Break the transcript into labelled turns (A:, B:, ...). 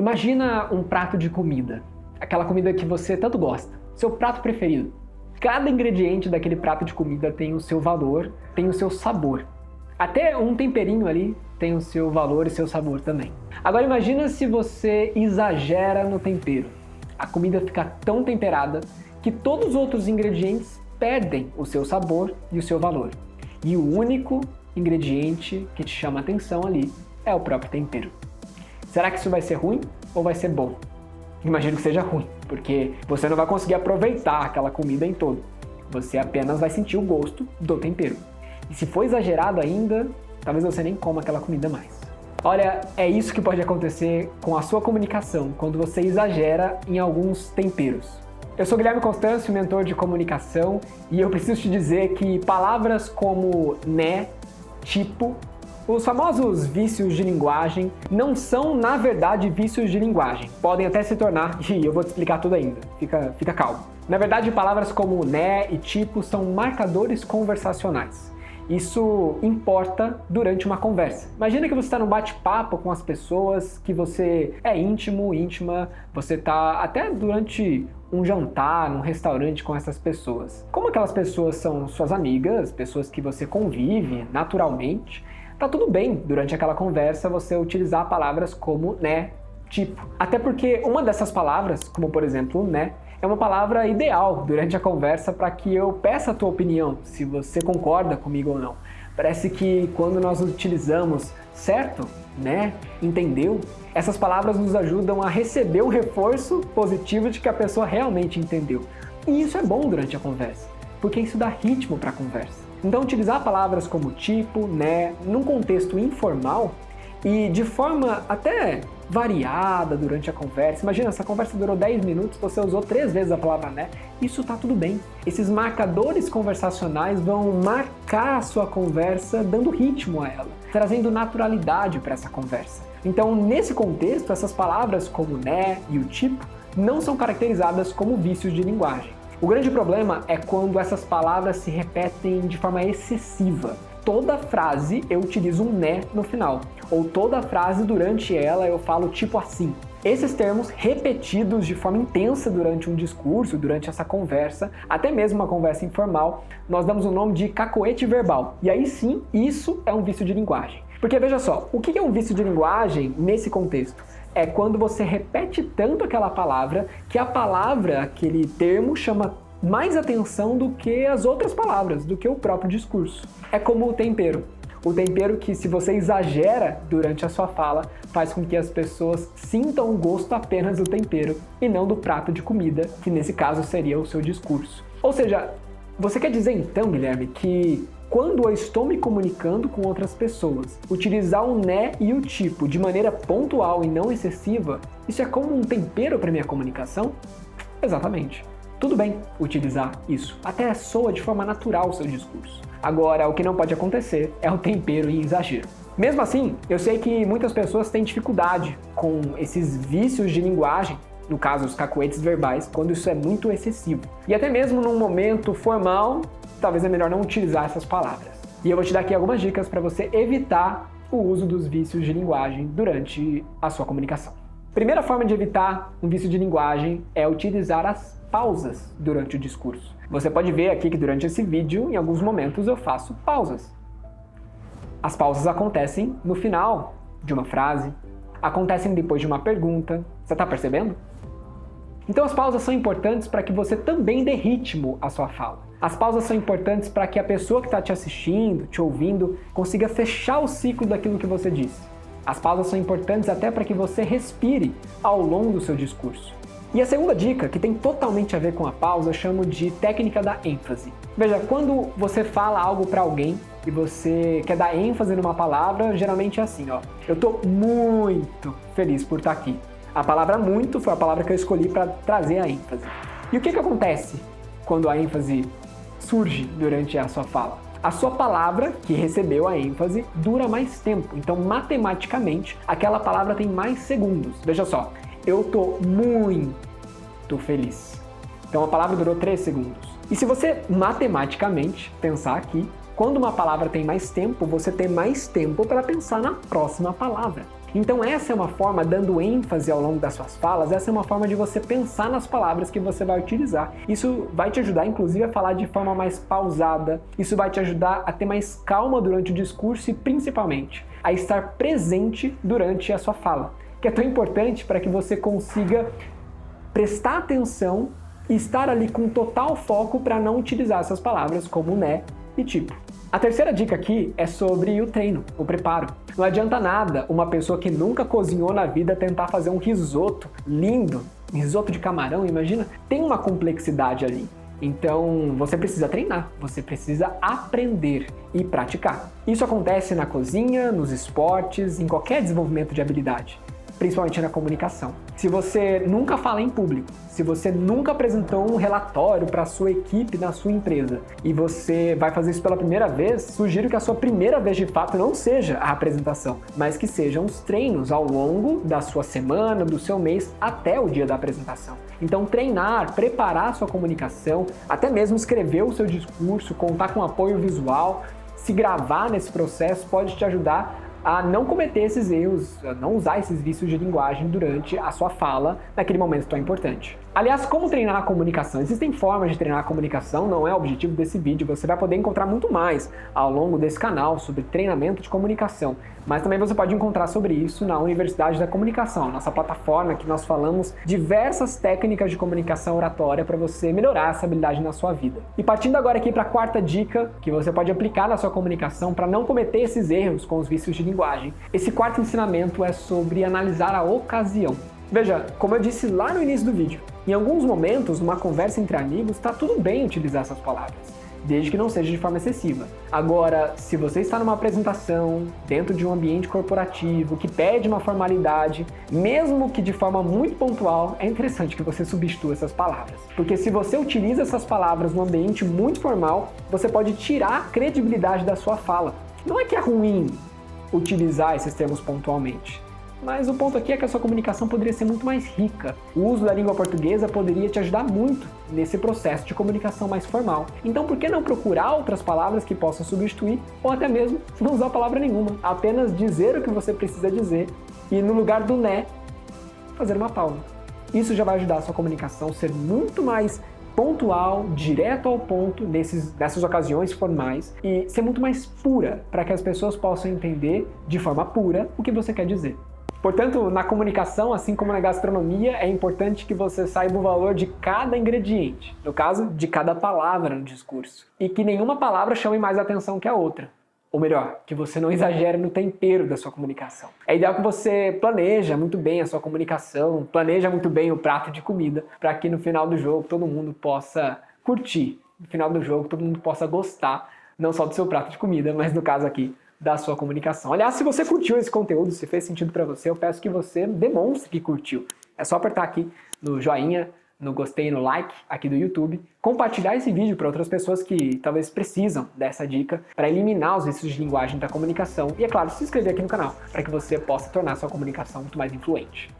A: Imagina um prato de comida, aquela comida que você tanto gosta, seu prato preferido. Cada ingrediente daquele prato de comida tem o seu valor, tem o seu sabor. Até um temperinho ali tem o seu valor e seu sabor também. Agora imagina se você exagera no tempero. A comida fica tão temperada que todos os outros ingredientes perdem o seu sabor e o seu valor. E o único ingrediente que te chama a atenção ali é o próprio tempero. Será que isso vai ser ruim ou vai ser bom? Imagino que seja ruim, porque você não vai conseguir aproveitar aquela comida em todo. Você apenas vai sentir o gosto do tempero. E se for exagerado ainda, talvez você nem coma aquela comida mais. Olha, é isso que pode acontecer com a sua comunicação, quando você exagera em alguns temperos. Eu sou Guilherme Constâncio, mentor de comunicação, e eu preciso te dizer que palavras como né, tipo, os famosos vícios de linguagem não são, na verdade, vícios de linguagem. Podem até se tornar, e eu vou te explicar tudo ainda. Fica calmo. Na verdade, palavras como né e tipo são marcadores conversacionais. Isso importa durante uma conversa. Imagina que você está num bate-papo com as pessoas que você é íntimo, íntima, você está até durante um jantar, num restaurante com essas pessoas. Como aquelas pessoas são suas amigas, pessoas que você convive naturalmente, tá tudo bem durante aquela conversa você utilizar palavras como né, tipo. Até porque uma dessas palavras, como por exemplo né, é uma palavra ideal durante a conversa para que eu peça a tua opinião, se você concorda comigo ou não. Parece que quando nós utilizamos certo, né, entendeu, essas palavras nos ajudam a receber o reforço positivo de que a pessoa realmente entendeu. E isso é bom durante a conversa, porque isso dá ritmo para a conversa. Então utilizar palavras como tipo, né, num contexto informal e de forma até variada durante a conversa. Imagina, essa conversa durou 10 minutos, você usou 3 vezes a palavra né, isso tá tudo bem. Esses marcadores conversacionais vão marcar a sua conversa, dando ritmo a ela, trazendo naturalidade para essa conversa. Então, nesse contexto, essas palavras como né e o tipo não são caracterizadas como vícios de linguagem. O grande problema é quando essas palavras se repetem de forma excessiva. Toda frase eu utilizo um né no final, ou toda frase durante ela eu falo tipo assim. Esses termos repetidos de forma intensa durante um discurso, durante essa conversa, até mesmo uma conversa informal, nós damos o nome de cacoete verbal. E aí sim, isso é um vício de linguagem. Porque veja só, o que é um vício de linguagem nesse contexto? É quando você repete tanto aquela palavra que a palavra, aquele termo, chama mais atenção do que as outras palavras, do que o próprio discurso. É como o tempero. O tempero que, se você exagera durante a sua fala, faz com que as pessoas sintam o gosto apenas do tempero e não do prato de comida, que nesse caso seria o seu discurso. Ou seja, você quer dizer então, Guilherme, que quando eu estou me comunicando com outras pessoas, utilizar o né e o tipo de maneira pontual e não excessiva, isso é como um tempero para minha comunicação? Exatamente. Tudo bem utilizar isso, até soa de forma natural o seu discurso. Agora, o que não pode acontecer é o tempero em exagero. Mesmo assim, eu sei que muitas pessoas têm dificuldade com esses vícios de linguagem, no caso os cacoetes verbais, quando isso é muito excessivo. E até mesmo num momento formal, talvez é melhor não utilizar essas palavras. E eu vou te dar aqui algumas dicas para você evitar o uso dos vícios de linguagem durante a sua comunicação. Primeira forma de evitar um vício de linguagem é utilizar as pausas durante o discurso. Você pode ver aqui que durante esse vídeo, em alguns momentos, eu faço pausas. As pausas acontecem no final de uma frase, acontecem depois de uma pergunta. Você está percebendo? Então as pausas são importantes para que você também dê ritmo à sua fala. As pausas são importantes para que a pessoa que está te assistindo, te ouvindo, consiga fechar o ciclo daquilo que você disse. As pausas são importantes até para que você respire ao longo do seu discurso. E a segunda dica, que tem totalmente a ver com a pausa, eu chamo de técnica da ênfase. Veja, quando você fala algo para alguém e você quer dar ênfase numa palavra, geralmente é assim, ó. Eu tô muito feliz por estar aqui. A palavra muito foi a palavra que eu escolhi para trazer a ênfase. E o que acontece quando a ênfase surge durante a sua fala? A sua palavra, que recebeu a ênfase, dura mais tempo. Então, matematicamente, aquela palavra tem mais segundos. Veja só, eu tô muito feliz. Então, a palavra durou 3 segundos. E se você matematicamente pensar aqui, quando uma palavra tem mais tempo, você tem mais tempo para pensar na próxima palavra. Então essa é uma forma, dando ênfase ao longo das suas falas, essa é uma forma de você pensar nas palavras que você vai utilizar. Isso vai te ajudar, inclusive, a falar de forma mais pausada, isso vai te ajudar a ter mais calma durante o discurso e, principalmente, a estar presente durante a sua fala, que é tão importante para que você consiga prestar atenção e estar ali com total foco para não utilizar essas palavras como né e tipo. A terceira dica aqui é sobre o treino, o preparo. Não adianta nada uma pessoa que nunca cozinhou na vida tentar fazer um risoto lindo, um risoto de camarão, imagina? Tem uma complexidade ali. Então você precisa treinar, você precisa aprender e praticar. Isso acontece na cozinha, nos esportes, em qualquer desenvolvimento de habilidade, principalmente na comunicação. Se você nunca fala em público, se você nunca apresentou um relatório para a sua equipe na sua empresa e você vai fazer isso pela primeira vez, sugiro que a sua primeira vez de fato não seja a apresentação, mas que sejam os treinos ao longo da sua semana, do seu mês, até o dia da apresentação. Então treinar, preparar a sua comunicação, até mesmo escrever o seu discurso, contar com apoio visual, se gravar nesse processo pode te ajudar a não cometer esses erros, a não usar esses vícios de linguagem durante a sua fala naquele momento tão importante. Aliás, como treinar a comunicação? Existem formas de treinar a comunicação, não é o objetivo desse vídeo. Você vai poder encontrar muito mais ao longo desse canal sobre treinamento de comunicação. Mas também você pode encontrar sobre isso na Universidade da Comunicação, nossa plataforma que nós falamos diversas técnicas de comunicação oratória para você melhorar essa habilidade na sua vida. E partindo agora aqui para a quarta dica que você pode aplicar na sua comunicação para não cometer esses erros com os vícios de linguagem. Esse quarto ensinamento é sobre analisar a ocasião. Veja, como eu disse lá no início do vídeo, em alguns momentos, numa conversa entre amigos, está tudo bem utilizar essas palavras, desde que não seja de forma excessiva. Agora, se você está numa apresentação, dentro de um ambiente corporativo, que pede uma formalidade, mesmo que de forma muito pontual, é interessante que você substitua essas palavras. Porque se você utiliza essas palavras num ambiente muito formal, você pode tirar a credibilidade da sua fala. Não é que é ruim utilizar esses termos pontualmente, mas o ponto aqui é que a sua comunicação poderia ser muito mais rica. O uso da língua portuguesa poderia te ajudar muito nesse processo de comunicação mais formal. Então por que não procurar outras palavras que possam substituir, ou até mesmo não usar palavra nenhuma, apenas dizer o que você precisa dizer e no lugar do né, fazer uma pausa. Isso já vai ajudar a sua comunicação a ser muito mais pontual, direto ao ponto nessas ocasiões formais e ser muito mais pura para que as pessoas possam entender de forma pura o que você quer dizer. Portanto, na comunicação, assim como na gastronomia, é importante que você saiba o valor de cada ingrediente, no caso, de cada palavra no discurso, e que nenhuma palavra chame mais atenção que a outra. Ou melhor, que você não exagere no tempero da sua comunicação. É ideal que você planeja muito bem a sua comunicação, planeja muito bem o prato de comida, para que no final do jogo todo mundo possa curtir, no final do jogo todo mundo possa gostar, não só do seu prato de comida, mas no caso aqui, da sua comunicação. Aliás, se você curtiu esse conteúdo, se fez sentido para você, eu peço que você demonstre que curtiu. É só apertar aqui no joinha, no gostei, no like aqui do YouTube, compartilhar esse vídeo para outras pessoas que talvez precisam dessa dica para eliminar os vícios de linguagem da comunicação e, é claro, se inscrever aqui no canal para que você possa tornar a sua comunicação muito mais influente.